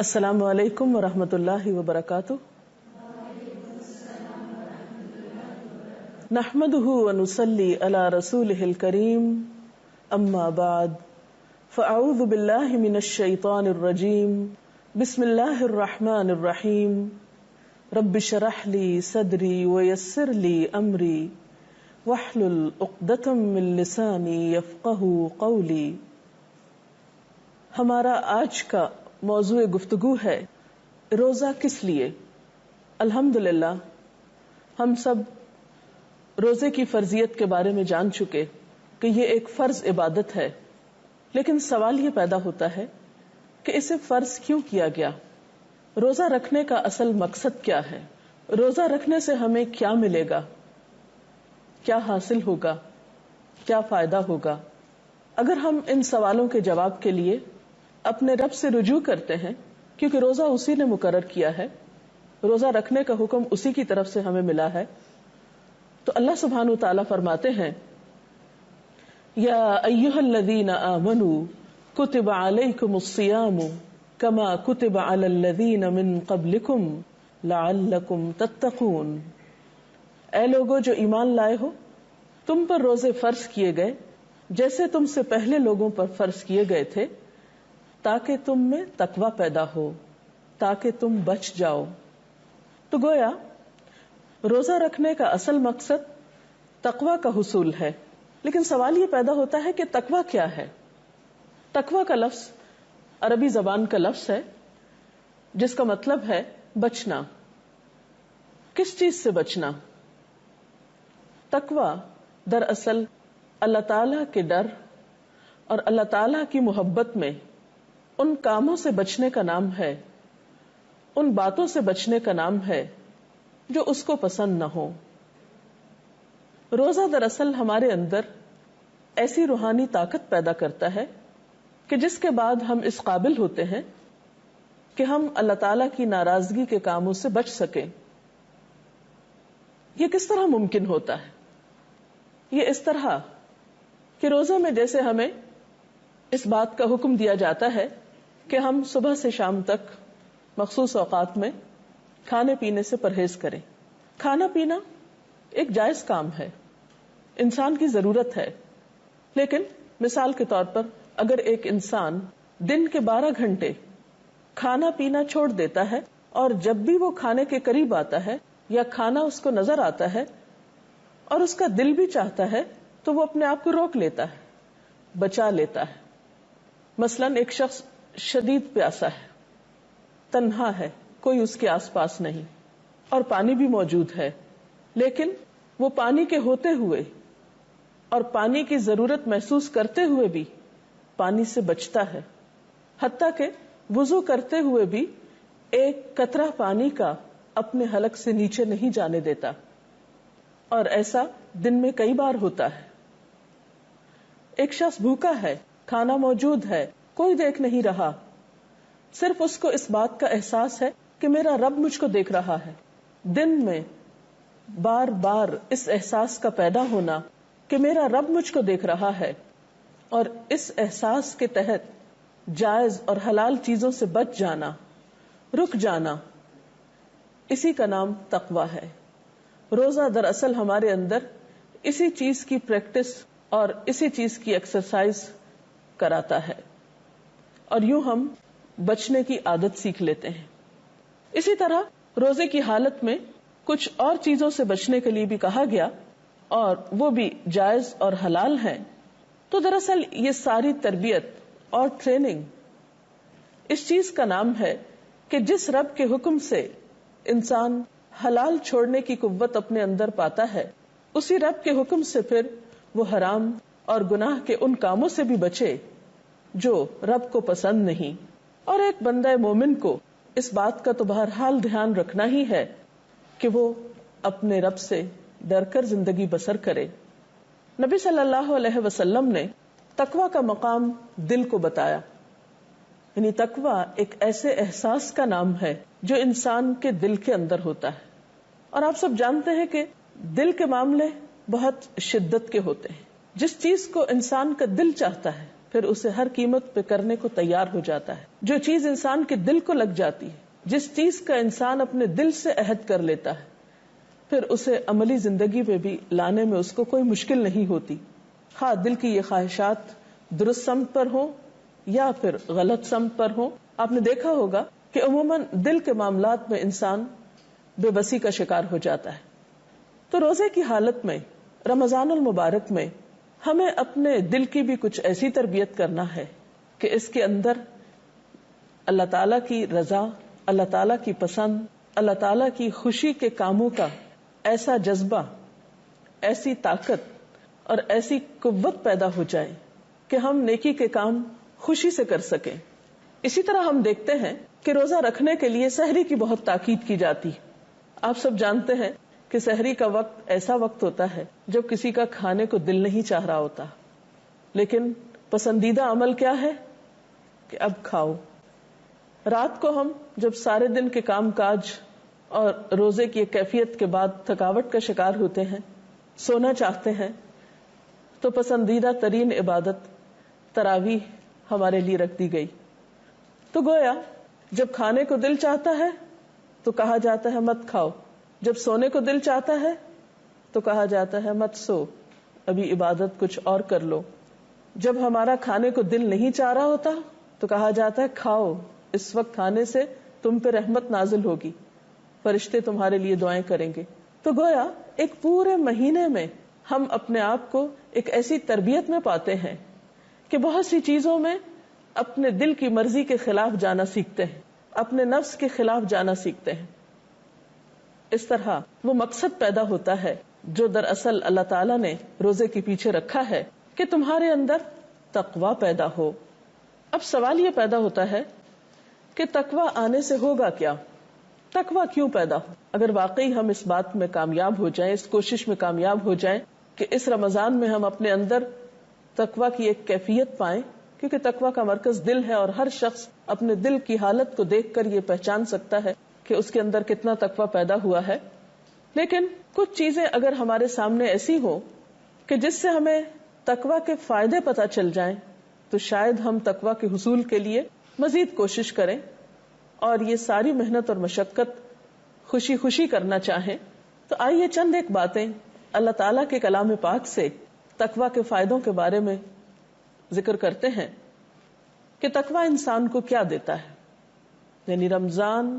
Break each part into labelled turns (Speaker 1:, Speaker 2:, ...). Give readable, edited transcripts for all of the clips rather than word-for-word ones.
Speaker 1: السلام علیکم ورحمۃ اللہ وبرکاتہ. نحمده ونصلي على رسوله الكريم اما بعد فاعوذ بالله من الشيطان الرجيم بسم الله الرحمن الرحيم رب اشرح لي صدري ويسر لي امري واحلل عقدة من لساني يفقهوا قولي. ہمارا آج کا موضوع گفتگو ہے روزہ کس لیے. الحمدللہ ہم سب روزے کی فرضیت کے بارے میں جان چکے کہ یہ ایک فرض عبادت ہے، لیکن سوال یہ پیدا ہوتا ہے کہ اسے فرض کیوں کیا گیا؟ روزہ رکھنے کا اصل مقصد کیا ہے؟ روزہ رکھنے سے ہمیں کیا ملے گا؟ کیا حاصل ہوگا؟ کیا فائدہ ہوگا؟ اگر ہم ان سوالوں کے جواب کے لیے اپنے رب سے رجوع کرتے ہیں، کیونکہ روزہ اسی نے مقرر کیا ہے، روزہ رکھنے کا حکم اسی کی طرف سے ہمیں ملا ہے، تو اللہ سبحانہ وتعالی فرماتے ہیں یا ایھا الذین آمنوا کتب علیکم الصیام کما کتب علی الذین من قبلکم لعلکم تتقون. اے لوگو جو ایمان لائے ہو، تم پر روزے فرض کیے گئے جیسے تم سے پہلے لوگوں پر فرض کیے گئے تھے، تاکہ تم میں تقوی پیدا ہو، تاکہ تم بچ جاؤ. تو گویا روزہ رکھنے کا اصل مقصد تقوی کا حصول ہے. لیکن سوال یہ پیدا ہوتا ہے کہ تقوی کیا ہے؟ تقوی کا لفظ عربی زبان کا لفظ ہے جس کا مطلب ہے بچنا. کس چیز سے بچنا؟ تقوی دراصل اللہ تعالی کے ڈر اور اللہ تعالی کی محبت میں ان کاموں سے بچنے کا نام ہے، ان باتوں سے بچنے کا نام ہے جو اس کو پسند نہ ہو. روزہ دراصل ہمارے اندر ایسی روحانی طاقت پیدا کرتا ہے کہ جس کے بعد ہم اس قابل ہوتے ہیں کہ ہم اللہ تعالی کی ناراضگی کے کاموں سے بچ سکیں. یہ کس طرح ممکن ہوتا ہے؟ یہ اس طرح کہ روزے میں جیسے ہمیں اس بات کا حکم دیا جاتا ہے کہ ہم صبح سے شام تک مخصوص اوقات میں کھانے پینے سے پرہیز کریں. کھانا پینا ایک جائز کام ہے، انسان کی ضرورت ہے. لیکن مثال کے طور پر اگر ایک انسان دن کے 12 گھنٹے کھانا پینا چھوڑ دیتا ہے اور جب بھی وہ کھانے کے قریب آتا ہے یا کھانا اس کو نظر آتا ہے اور اس کا دل بھی چاہتا ہے تو وہ اپنے آپ کو روک لیتا ہے، بچا لیتا ہے. مثلاً ایک شخص شدید پیاسا ہے، تنہا ہے، کوئی اس کے آس پاس نہیں اور پانی بھی موجود ہے، لیکن وہ پانی کے ہوتے ہوئے اور پانی کی ضرورت محسوس کرتے ہوئے بھی پانی سے بچتا ہے، حتیٰ کہ وضو کرتے ہوئے بھی ایک قطرہ پانی کا اپنے حلق سے نیچے نہیں جانے دیتا. اور ایسا دن میں کئی بار ہوتا ہے. ایک شخص بھوکا ہے، کھانا موجود ہے، کوئی دیکھ نہیں رہا، صرف اس کو اس بات کا احساس ہے کہ میرا رب مجھ کو دیکھ رہا ہے. دن میں بار بار اس احساس کا پیدا ہونا کہ میرا رب مجھ کو دیکھ رہا ہے اور اس احساس کے تحت جائز اور حلال چیزوں سے بچ جانا، رک جانا، اسی کا نام تقوی ہے. روزہ دراصل ہمارے اندر اسی چیز کی پریکٹس اور اسی چیز کی ایکسرسائز کراتا ہے، اور یوں ہم بچنے کی عادت سیکھ لیتے ہیں. اسی طرح روزے کی حالت میں کچھ اور چیزوں سے بچنے کے لیے بھی کہا گیا، اور وہ بھی جائز اور حلال ہیں. تو دراصل یہ ساری تربیت اور ٹریننگ اس چیز کا نام ہے کہ جس رب کے حکم سے انسان حلال چھوڑنے کی قوت اپنے اندر پاتا ہے، اسی رب کے حکم سے پھر وہ حرام اور گناہ کے ان کاموں سے بھی بچے جو رب کو پسند نہیں. اور ایک بندہ مومن کو اس بات کا تو بہرحال دھیان رکھنا ہی ہے کہ وہ اپنے رب سے ڈر کر زندگی بسر کرے. نبی صلی اللہ علیہ وسلم نے تقوی کا مقام دل کو بتایا. یعنی تقوی ایک ایسے احساس کا نام ہے جو انسان کے دل کے اندر ہوتا ہے. اور آپ سب جانتے ہیں کہ دل کے معاملے بہت شدت کے ہوتے ہیں. جس چیز کو انسان کا دل چاہتا ہے پھر اسے ہر قیمت پہ کرنے کو تیار ہو جاتا ہے. جو چیز انسان کے دل کو لگ جاتی ہے، جس چیز کا انسان اپنے دل سے عہد کر لیتا ہے، پھر اسے عملی زندگی میں بھی لانے میں اس کو کوئی مشکل نہیں ہوتی. ہاں، دل کی یہ خواہشات درست سمت پر ہوں یا پھر غلط سمت پر ہوں. آپ نے دیکھا ہوگا کہ عموماً دل کے معاملات میں انسان بے بسی کا شکار ہو جاتا ہے. تو روزے کی حالت میں، رمضان المبارک میں، ہمیں اپنے دل کی بھی کچھ ایسی تربیت کرنا ہے کہ اس کے اندر اللہ تعالیٰ کی رضا، اللہ تعالیٰ کی پسند، اللہ تعالیٰ کی خوشی کے کاموں کا ایسا جذبہ، ایسی طاقت اور ایسی قوت پیدا ہو جائے کہ ہم نیکی کے کام خوشی سے کر سکیں. اسی طرح ہم دیکھتے ہیں کہ روزہ رکھنے کے لیے سحری کی بہت تاکید کی جاتی. آپ سب جانتے ہیں کہ سحری کا وقت ایسا وقت ہوتا ہے جب کسی کا کھانے کو دل نہیں چاہ رہا ہوتا، لیکن پسندیدہ عمل کیا ہے کہ اب کھاؤ. رات کو ہم جب سارے دن کے کام کاج اور روزے کی کیفیت کے بعد تھکاوٹ کا شکار ہوتے ہیں، سونا چاہتے ہیں، تو پسندیدہ ترین عبادت تراویح ہمارے لیے رکھ دی گئی. تو گویا جب کھانے کو دل چاہتا ہے تو کہا جاتا ہے مت کھاؤ، جب سونے کو دل چاہتا ہے تو کہا جاتا ہے مت سو، ابھی عبادت کچھ اور کر لو. جب ہمارا کھانے کو دل نہیں چاہ رہا ہوتا تو کہا جاتا ہے کھاؤ، اس وقت کھانے سے تم پہ رحمت نازل ہوگی، فرشتے تمہارے لیے دعائیں کریں گے. تو گویا ایک پورے مہینے میں ہم اپنے آپ کو ایک ایسی تربیت میں پاتے ہیں کہ بہت سی چیزوں میں اپنے دل کی مرضی کے خلاف جانا سیکھتے ہیں، اپنے نفس کے خلاف جانا سیکھتے ہیں. اس طرح وہ مقصد پیدا ہوتا ہے جو دراصل اللہ تعالیٰ نے روزے کے پیچھے رکھا ہے کہ تمہارے اندر تقوی پیدا ہو. اب سوال یہ پیدا ہوتا ہے کہ تقوی آنے سے ہوگا کیا؟ تقوی کیوں پیدا ہو؟ اگر واقعی ہم اس بات میں کامیاب ہو جائیں، اس کوشش میں کامیاب ہو جائیں کہ اس رمضان میں ہم اپنے اندر تقوی کی ایک کیفیت پائیں، کیونکہ تقوی کا مرکز دل ہے اور ہر شخص اپنے دل کی حالت کو دیکھ کر یہ پہچان سکتا ہے کہ اس کے اندر کتنا تقوی پیدا ہوا ہے. لیکن کچھ چیزیں اگر ہمارے سامنے ایسی ہو کہ جس سے ہمیں تقوی کے فائدے پتہ چل جائیں تو شاید ہم تقوی کے حصول کے لیے مزید کوشش کریں اور یہ ساری محنت اور مشقت خوشی خوشی کرنا چاہیں. تو آئیے چند ایک باتیں اللہ تعالیٰ کے کلام پاک سے تقوی کے فائدوں کے بارے میں ذکر کرتے ہیں کہ تقوی انسان کو کیا دیتا ہے. یعنی رمضان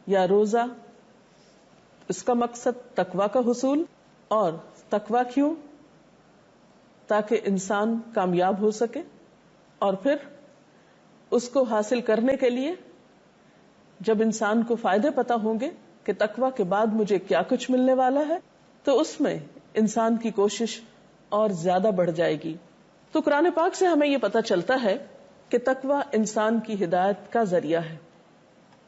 Speaker 1: یا روزہ، اس کا مقصد تقوی کا حصول، اور تقوی کیوں؟ تاکہ انسان کامیاب ہو سکے، اور پھر اس کو حاصل کرنے کے لیے جب انسان کو فائدے پتہ ہوں گے کہ تقوی کے بعد مجھے کیا کچھ ملنے والا ہے، تو اس میں انسان کی کوشش اور زیادہ بڑھ جائے گی. تو قرآن پاک سے ہمیں یہ پتہ چلتا ہے کہ تقوی انسان کی ہدایت کا ذریعہ ہے.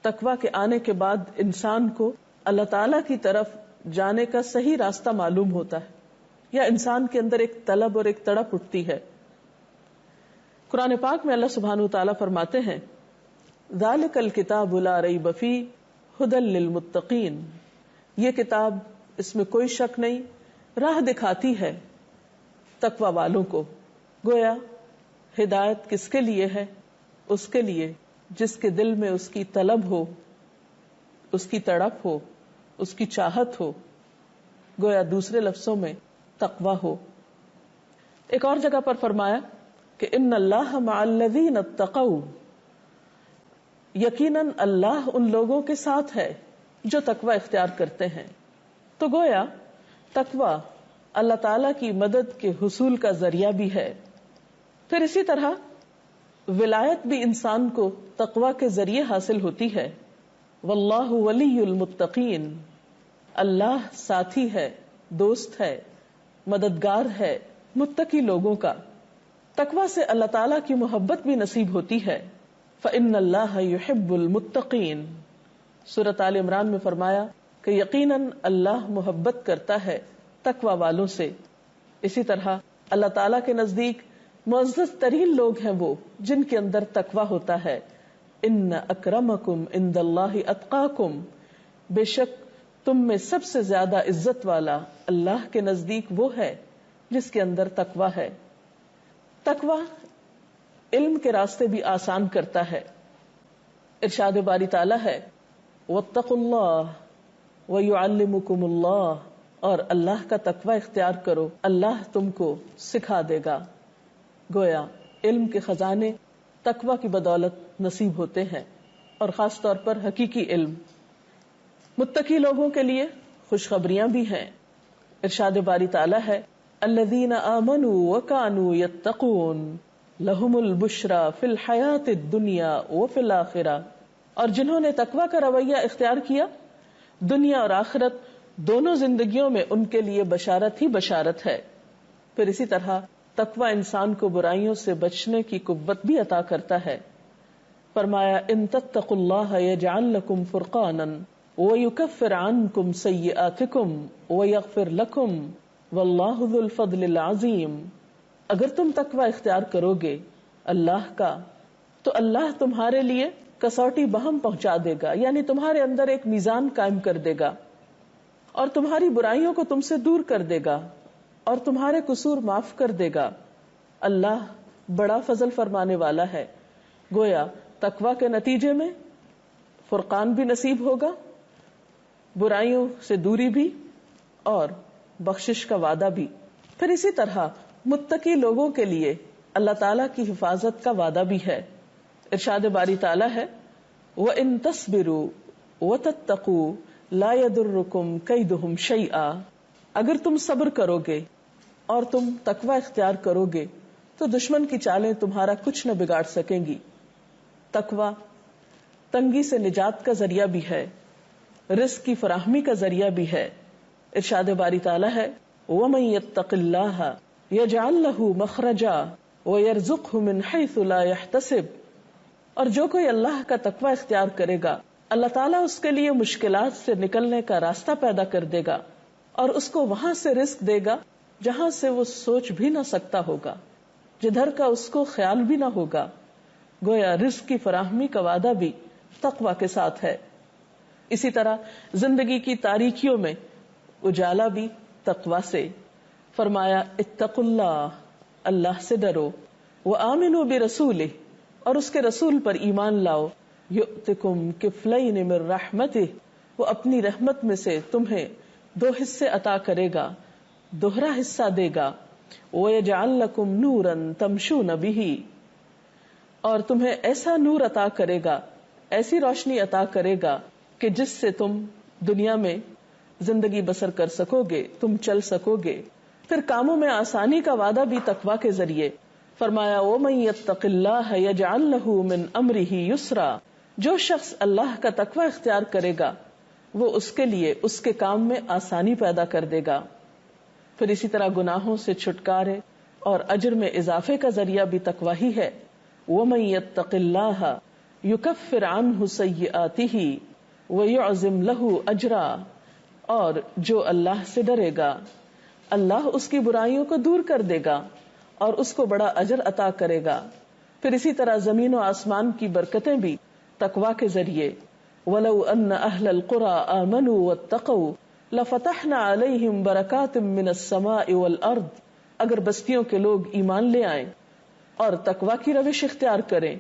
Speaker 1: تقوی کے آنے کے بعد انسان کو اللہ تعالی کی طرف جانے کا صحیح راستہ معلوم ہوتا ہے، یا انسان کے اندر ایک طلب اور ایک تڑپ اٹھتی ہے. قرآن پاک میں اللہ سبحانہ وتعالیٰ فرماتے ہیں ذالک الکتاب لا ریب فیہ ھدی للمتقین، یہ کتاب، اس میں کوئی شک نہیں، راہ دکھاتی ہے تقوی والوں کو. گویا ہدایت کس کے لیے ہے؟ اس کے لیے جس کے دل میں اس کی طلب ہو، اس کی تڑپ ہو، اس کی چاہت ہو. گویا دوسرے لفظوں میں تقوی ہو. ایک اور جگہ پر فرمایا کہ ان اللہ مع الذین اتقوا، یقیناً اللہ ان لوگوں کے ساتھ ہے جو تقوی اختیار کرتے ہیں. تو گویا تقوی اللہ تعالی کی مدد کے حصول کا ذریعہ بھی ہے. پھر اسی طرح ولایت بھی انسان کو تقوی کے ذریعے حاصل ہوتی ہے. واللہ ولی المتقین، اللہ ساتھی ہے، دوست ہے، مددگار ہے متقی لوگوں کا. تقوی سے اللہ تعالیٰ کی محبت بھی نصیب ہوتی ہے. فإن اللہ یحب المتقین، سورۃ آل عمران میں فرمایا کہ یقیناً اللہ محبت کرتا ہے تقوی والوں سے. اسی طرح اللہ تعالیٰ کے نزدیک معزز ترین لوگ ہیں وہ جن کے اندر تقوی ہوتا ہے. ان اکرمکم عند اللہ اتقاکم، بے شک تم میں سب سے زیادہ عزت والا اللہ کے نزدیک وہ ہے جس کے اندر تقوی ہے. تقوی علم کے راستے بھی آسان کرتا ہے. ارشاد باری تعالیٰ ہے واتقوا اللہ ویعلمکم اللہ، اور اللہ کا تقوی اختیار کرو، اللہ تم کو سکھا دے گا. گویا علم کے خزانے تقوی کی بدولت نصیب ہوتے ہیں، اور خاص طور پر حقیقی علم. متقی لوگوں کے لیے خوشخبریاں بھی ہیں. ارشاد باری تعالیٰ ہے الذین آمنوا وکانوا یتقون لہم البشری فی الحیاۃ الدنیا وفی الآخرہ، اور جنہوں نے تقوی کا رویہ اختیار کیا، دنیا اور آخرت دونوں زندگیوں میں ان کے لیے بشارت ہی بشارت ہے. پھر اسی طرح تقوی انسان کو برائیوں سے بچنے کی قوت بھی عطا کرتا ہے. فرمایا ان تتقوا اللہ یجعل لکم فرقانا ویکفر عنکم سیئاتکم ویغفر لکم واللہ ذو الفضل العظیم. اگر تم تقوی اختیار کرو گے اللہ کا تو اللہ تمہارے لیے کسوٹی بہم پہنچا دے گا، یعنی تمہارے اندر ایک میزان قائم کر دے گا، اور تمہاری برائیوں کو تم سے دور کر دے گا، اور تمہارے قصور معاف کر دے گا. اللہ بڑا فضل فرمانے والا ہے. گویا تقوی کے نتیجے میں فرقان بھی نصیب ہوگا، برائیوں سے دوری بھی، اور بخشش کا وعدہ بھی. پھر اسی طرح متقی لوگوں کے لیے اللہ تعالیٰ کی حفاظت کا وعدہ بھی ہے. ارشاد باری تعالیٰ ہے وَإِن تَصْبِرُوا وَتَتَّقُوا لَا يَضُرُّكُمْ كَيْدُهُمْ شَيْئًا، اگر تم صبر کرو گے اور تم تقوی اختیار کرو گے تو دشمن کی چالیں تمہارا کچھ نہ بگاڑ سکیں گی. تقوی تنگی سے نجات کا ذریعہ بھی ہے، رزق کی فراہمی کا ذریعہ بھی ہے. ارشاد باری تعالیٰ ہے وَمَن يَتَّقِ اللَّهَ يَجْعَل لَّهُ مَخْرَجًا وَيَرْزُقْهُ مِنْ حَيْثُ لَا يَحْتَسِبُ، اور جو کوئی اللہ کا تقوی اختیار کرے گا اللہ تعالیٰ اس کے لیے مشکلات سے نکلنے کا راستہ پیدا کر دے گا، اور اس کو وہاں سے رزق دے گا جہاں سے وہ سوچ بھی نہ سکتا ہوگا، جدھر کا اس کو خیال بھی نہ ہوگا. گویا رزق کی فراہمی کا وعدہ بھی تقوی کے ساتھ ہے. اسی طرح زندگی کی تاریکیوں میں اجالا بھی تقوی سے. فرمایا اتقوا اللہ، اللہ سے ڈرو، وآمنوا برسولہ، اور اس کے رسول پر ایمان لاؤ، یؤتکم کفلین من رحمتہ، وہ اپنی رحمت میں سے تمہیں 2 حصے عطا کرے گا، دوہرا حصہ دے گا. وَيَجْعَل لَّكُمْ نُورًا تَمْشُونَ بِهِ، اور تمہیں ایسا نور عطا کرے گا، ایسی روشنی عطا کرے گا کہ جس سے تم دنیا میں زندگی بسر کر سکو گے، تم چل سکو گے. پھر کاموں میں آسانی کا وعدہ بھی تقوی کے ذریعے. فرمایا وَمَن يَتَّقِ اللَّهَ يَجْعَل لَّهُ مِنْ أَمْرِهِ يُسْرًا، جو شخص اللہ کا تقوی اختیار کرے گا وہ اس کے لیے اس کے کام میں آسانی پیدا کر دے گا. پھر اسی طرح گناہوں سے چھٹکارے اور اجر میں اضافے کا ذریعہ بھی تقوی ہی ہے. وَمَن يَتَّقِ اللَّهَ يُكَفِّرْ عَنْهُ سَيِّئَاتِهِ وَيُعْظِمْ لَهُ أَجْرًا، اور جو اللہ سے ڈرے گا اللہ اس کی برائیوں کو دور کر دے گا اور اس کو بڑا اجر عطا کرے گا. پھر اسی طرح زمین و آسمان کی برکتیں بھی تقوی کے ذریعے. وَلَوْ أَنَّ أَهْلَ الْقُرَىٰ آمَنُوا وَاتَّقَوْا لَفَتَحْنَا عَلَيْهِمْ بَرَكَاتٍ مِّنَ السَّمَاءِ وَالْأَرْضِ، اگر بستیوں کے لوگ ایمان لے آئیں اور تقوی کی روش اختیار کریں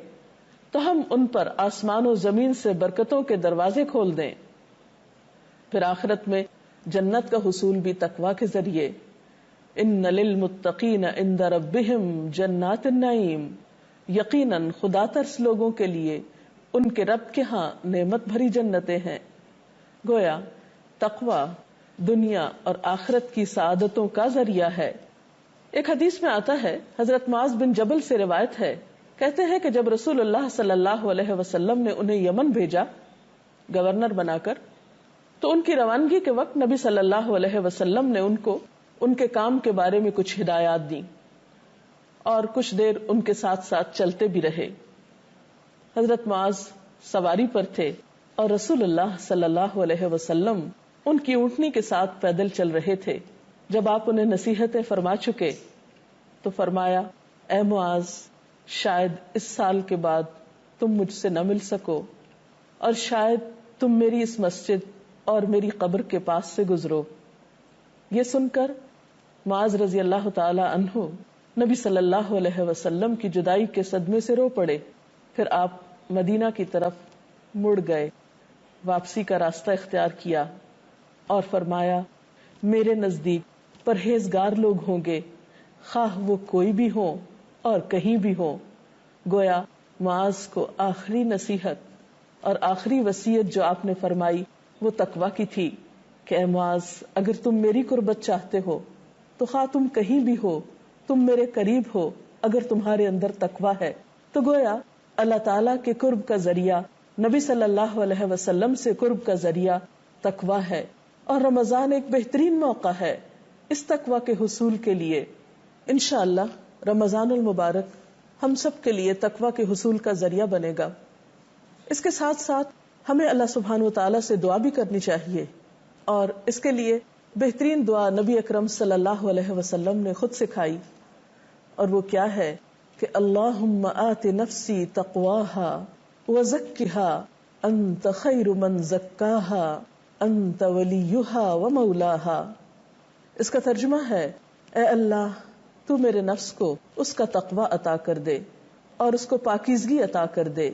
Speaker 1: تو ہم ان پر آسمان و زمین سے برکتوں کے دروازے کھول دیں. پھر آخرت میں جنت کا حصول بھی تقوی کے ذریعے. ان للمتقین عند ربہم جنات النعیم، یقیناً خدا ترس لوگوں کے لیے ان کے رب کے ہاں نعمت بھری جنتیں ہیں. گویا تقوی دنیا اور آخرت کی سعادتوں کا ذریعہ ہے. ایک حدیث میں آتا ہے، حضرت معاذ بن جبل سے روایت ہے، کہتے ہیں کہ جب رسول اللہ صلی اللہ علیہ وسلم نے انہیں یمن بھیجا گورنر بنا کر، تو ان کی روانگی کے وقت نبی صلی اللہ علیہ وسلم نے ان کو ان کے کام کے بارے میں کچھ ہدایات دی اور کچھ دیر ان کے ساتھ ساتھ چلتے بھی رہے. حضرت معاذ سواری پر تھے اور رسول اللہ صلی اللہ علیہ وسلم ان کی اونٹنی کے ساتھ پیدل چل رہے تھے. جب آپ انہیں نصیحتیں فرما چکے تو فرمایا، اے معاذ، شاید اس سال کے بعد تم مجھ سے نہ مل سکو، اور شاید تم میری اس مسجد اور میری قبر کے پاس سے گزرو. یہ سن کر معاذ رضی اللہ تعالی عنہ نبی صلی اللہ علیہ وسلم کی جدائی کے صدمے سے رو پڑے. پھر آپ مدینہ کی طرف مڑ گئے، واپسی کا راستہ اختیار کیا اور فرمایا میرے نزدیک پرہیزگار لوگ ہوں گے، خواہ وہ کوئی بھی ہو اور کہیں بھی ہو. گویا معاذ کو آخری نصیحت اور آخری وصیت جو آپ نے فرمائی وہ تقوی کی تھی کہ اے معاذ، اگر تم میری قربت چاہتے ہو تو خواہ تم کہیں بھی ہو، تم میرے قریب ہو اگر تمہارے اندر تقوی ہے. تو گویا اللہ تعالیٰ کے قرب کا ذریعہ، نبی صلی اللہ علیہ وسلم سے قرب کا ذریعہ تقوی ہے. اور رمضان ایک بہترین موقع ہے اس تقوی کے حصول کے لیے. انشاءاللہ رمضان المبارک ہم سب کے لیے تقوی کے حصول کا ذریعہ بنے گا. اس کے ساتھ ساتھ ہمیں اللہ سبحانہ وتعالی سے دعا بھی کرنی چاہیے، اور اس کے لیے بہترین دعا نبی اکرم صلی اللہ علیہ وسلم نے خود سکھائی، اور وہ کیا ہے کہ اللہم آت نفسی تقواها وزکها انت خیر من زکاها انت ولیها ومولاها. اس کا ترجمہ ہے اے اللہ تو میرے نفس کو اس کا تقوی عطا کر دے اور اس کو پاکیزگی عطا کر دے،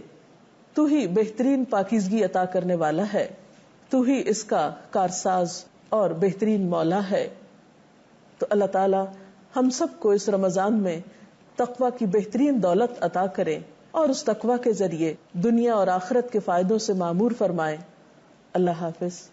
Speaker 1: تو ہی بہترین پاکیزگی عطا کرنے والا ہے، تو ہی اس کا کارساز اور بہترین مولا ہے. تو اللہ تعالی ہم سب کو اس رمضان میں تقوی کی بہترین دولت عطا کرے اور اس تقوی کے ذریعے دنیا اور آخرت کے فائدوں سے معمور فرمائے. اللہ حافظ.